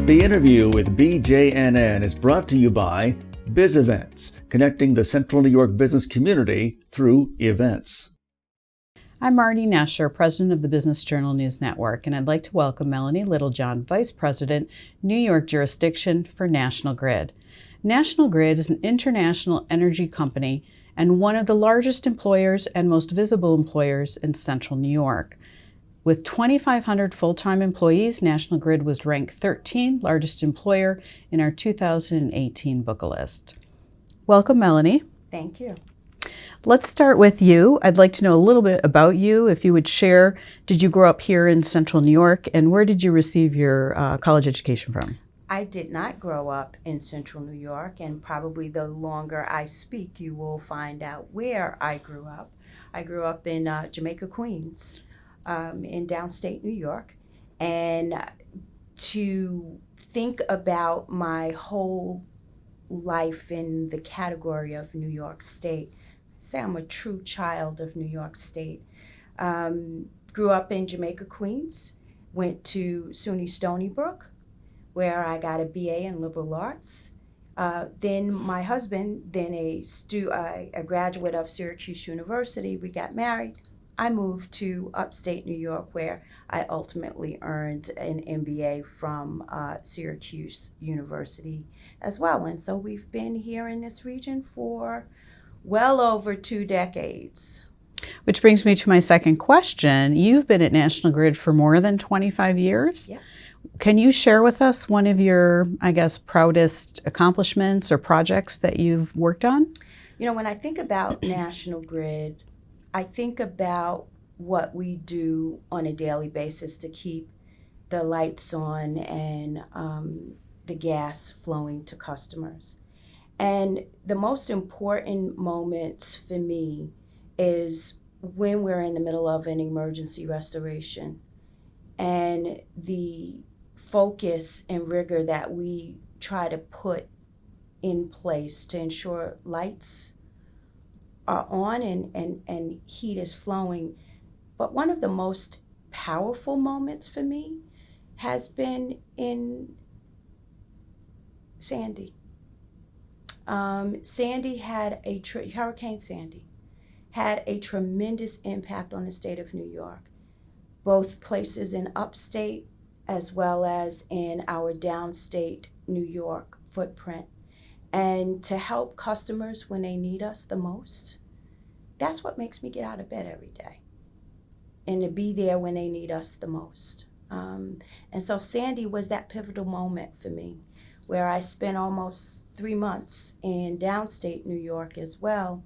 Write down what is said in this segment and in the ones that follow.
The interview with BJNN is brought to you by Biz Events, connecting the Central New York business community through events. I'm Marny Nesher, President of the Business Journal News Network, and I'd like to welcome Melanie Littlejohn, Vice President, New York Jurisdiction for National Grid. National Grid is an international energy company and one of the largest employers and most visible employers in Central New York. With 2,500 full-time employees, National Grid was ranked 13th largest employer in our 2018 Bookalist. Welcome, Melanie. Thank you. Let's start with you. I'd like to know a little bit about you. If you would share, did you grow up here in Central New York, and where did you receive your college education from? I did not grow up in Central New York, and probably the longer I speak, you will find out where I grew up. I grew up in Jamaica, Queens, in downstate New York, and to think about my whole life in the category of New York State, say I'm a true child of New York State. Grew up in Jamaica, Queens, went to SUNY Stony Brook, where I got a BA in liberal arts. Then my husband, then a graduate of Syracuse University, we got married. I moved to upstate New York, where I ultimately earned an MBA from Syracuse University as well. And so we've been here in this region for well over 2 decades. Which brings me to my second question. You've been at National Grid for more than 25 years. Yeah. Can you share with us one of your, I guess, proudest accomplishments or projects that you've worked on? You know, when I think about National Grid, I think about what we do on a daily basis to keep the lights on and the gas flowing to customers. And the most important moments for me is when we're in the middle of an emergency restoration and the focus and rigor that we try to put in place to ensure lights are on and heat is flowing. But one of the most powerful moments for me has been in Sandy. Hurricane Sandy had a tremendous impact on the state of New York, both places in upstate as well as in our downstate New York footprint. And to help customers when they need us the most, that's what makes me get out of bed every day, and to be there when they need us the most. And so Sandy was that pivotal moment for me, where I spent almost 3 months in downstate New York as well,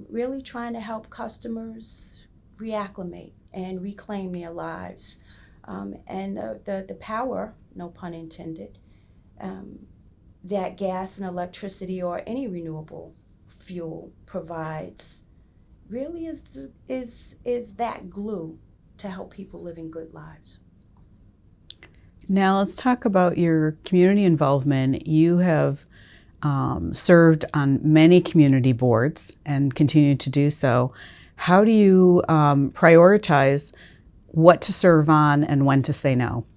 really trying to help customers reacclimate and reclaim their lives. And the power, no pun intended, that gas and electricity or any renewable fuel provides really is that glue to help people living good lives. Now let's talk about your community involvement. You have served on many community boards and continue to do so. How do you prioritize what to serve on and when to say no?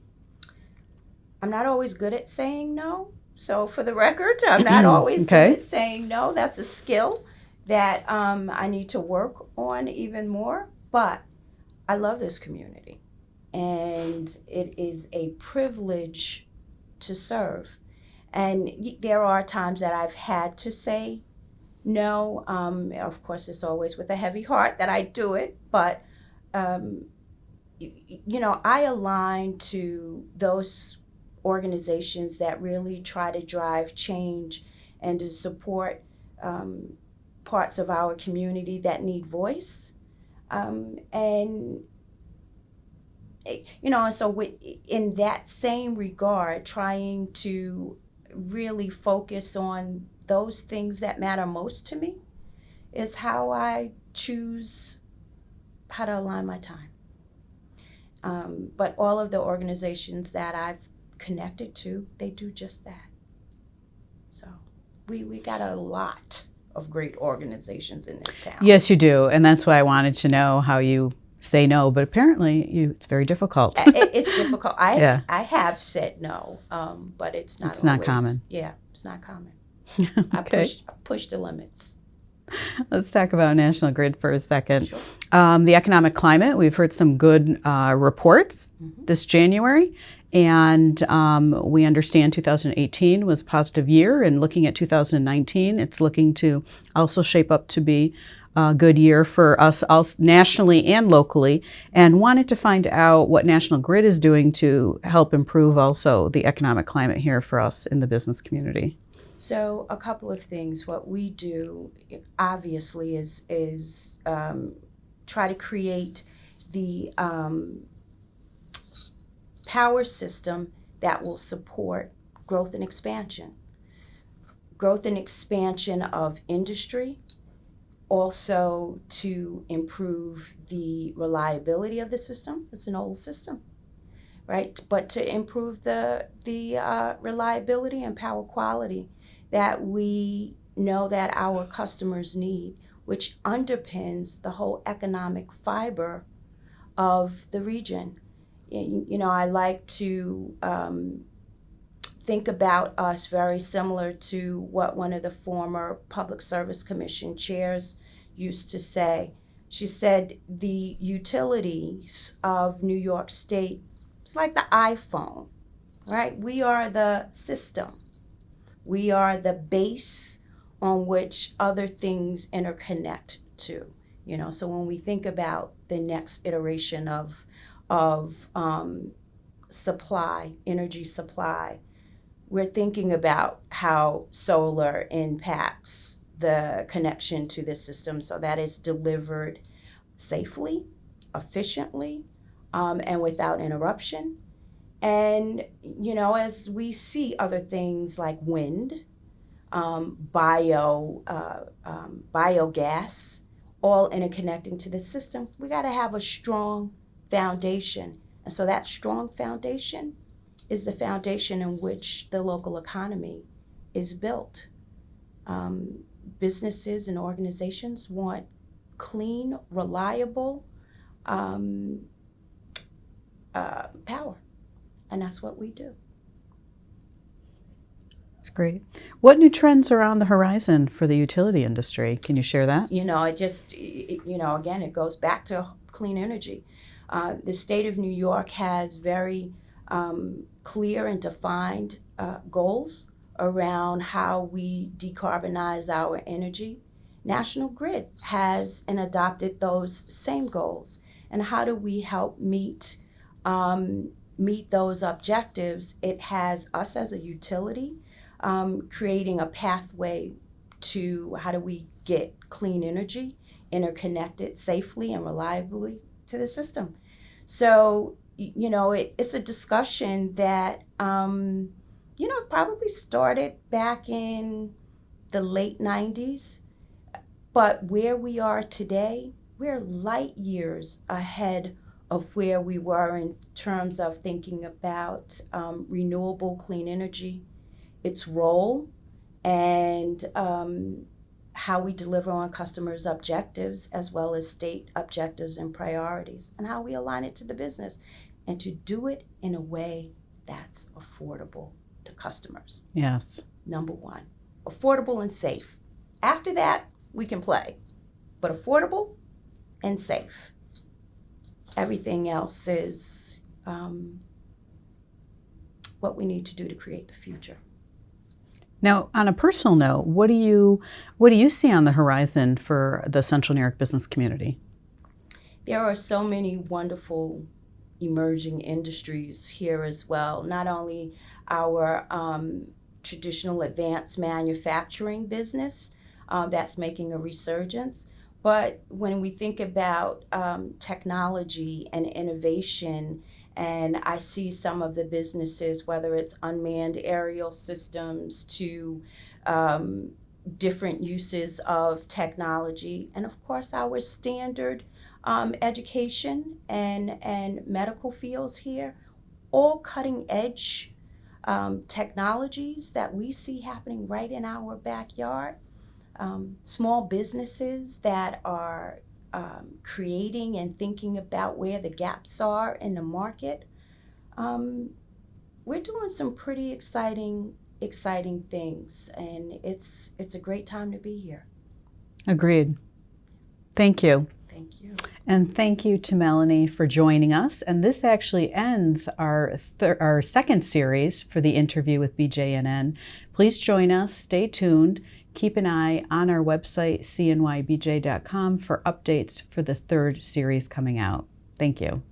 I'm not always good at saying no. So for the record, I'm not always good at saying no. That's a skill that I need to work on even more. But I love this community, and it is a privilege to serve. And there are times that I've had to say no. Of course, it's always with a heavy heart that I do it. But, you know, I align to those organizations that really try to drive change and to support parts of our community that need voice. And, you know, and so in that same regard, trying to really focus on those things that matter most to me is how I choose how to align my time. But all of the organizations that I've connected to, they do just that. So we got a lot of great organizations in this town. Yes, you do. And that's why I wanted to know how you say no, but apparently it's very difficult. It's difficult. Yeah. I have said no, but it's not It's not always, common. Yeah, it's not common. Okay. I push the limits. Let's talk about National Grid for a second. Sure. The economic climate, we've heard some good reports this January, and we understand 2018 was a positive year, and looking at 2019, it's looking to also shape up to be a good year for us nationally and locally, and wanted to find out what National Grid is doing to help improve also the economic climate here for us in the business community. So a couple of things. What we do, obviously, is try to create the power system that will support growth and expansion. Growth and expansion of industry, also to improve the reliability of the system. It's an old system, right? But to improve the reliability and power quality that we know that our customers need, which underpins the whole economic fiber of the region. You know, I like to think about us very similar to what one of the former Public Service Commission chairs used to say. She said the utilities of New York State, it's like the iPhone, right? We are the system. We are the base on which other things interconnect to. You know, so when we think about the next iteration of supply, energy supply, we're thinking about how solar impacts the connection to the system so that it's delivered safely, efficiently, and without interruption. And, you know, as we see other things like wind, biogas, all interconnecting to the system, we got to have a strong foundation. And so that strong foundation is the foundation in which the local economy is built. Businesses and organizations want clean, reliable power, and that's what we do. That's great. What new trends are on the horizon for the utility industry? Can you share that? You know, again, it goes back to clean energy. The state of New York has very clear and defined goals around how we decarbonize our energy. National Grid has and adopted those same goals. And how do we help meet those objectives? It has us as a utility creating a pathway to how do we get clean energy interconnected safely and reliably to the system. So, you know, it's a discussion that, you know, probably started back in the late 90s. But where we are today, we're light years ahead of where we were in terms of thinking about renewable clean energy, its role, and how we deliver on customers' objectives as well as state objectives and priorities, and how we align it to the business, and to do it in a way that's affordable to customers. Yes. Number one, affordable and safe. After that, we can play, but affordable and safe. Everything else is what we need to do to create the future. Now, on a personal note, what do you see on the horizon for the Central New York business community? There are so many wonderful emerging industries here as well. Not only our traditional advanced manufacturing business that's making a resurgence, but when we think about technology and innovation, and I see some of the businesses, whether it's unmanned aerial systems to different uses of technology, and of course our standard education and medical fields here, all cutting edge technologies that we see happening right in our backyard. Small businesses that are creating and thinking about where the gaps are in the market. We're doing some pretty exciting things, and it's a great time to be here. Agreed. Thank you. Thank you. And thank you to Melanie for joining us. And this actually ends our second series for the interview with BJNN. Please join us. Stay tuned. Keep an eye on our website, cnybj.com, for updates for the third series coming out. Thank you.